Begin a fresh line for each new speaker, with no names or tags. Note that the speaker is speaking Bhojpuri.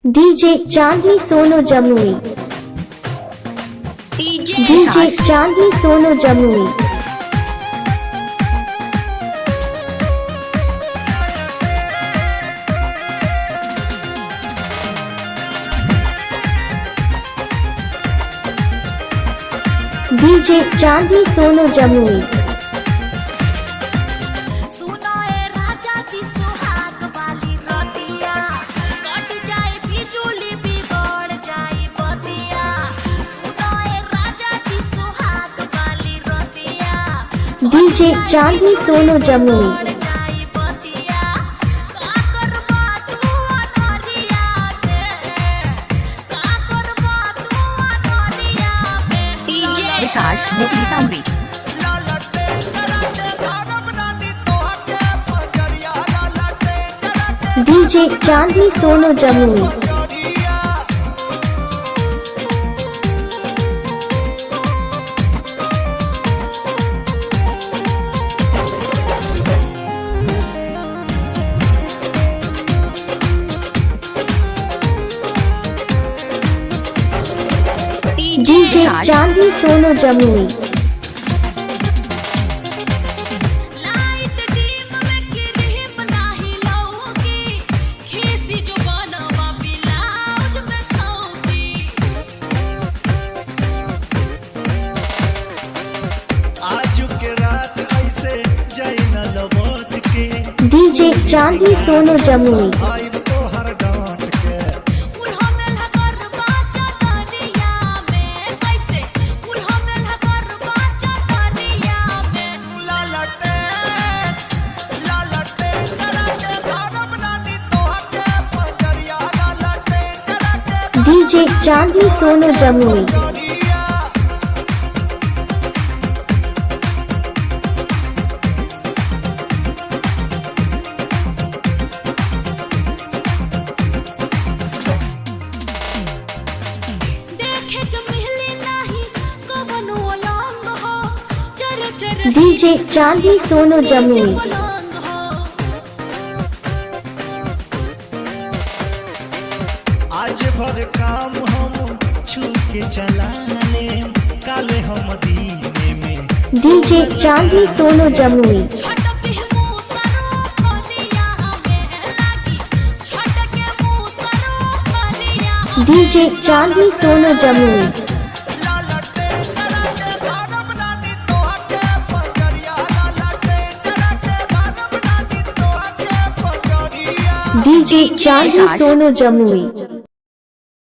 डीजे चांदनी सोनू जमुई। डीजे चांदनी सोनू जमुई। डीजे चांदनी सोनू जमुई। डीजे चांदनी सोनू जमुई।
विकास मोतीतावरी।
डीजे चांदनी सोनू जमुई। डीजे चांदनी सोनू जमुई। डीजे चांदनी सोनू जमुई। डीजे चांदनी सोनू जमुई। डीजे चांदनी सोनू जमुई।
आज भर काम हम छू के चला ले, काले हम दीने में।
डीजे चांदनी सोनू जमुई। डीजे चांदनी सोनू जमुई। डीजे चांदनी सोनू जमुई।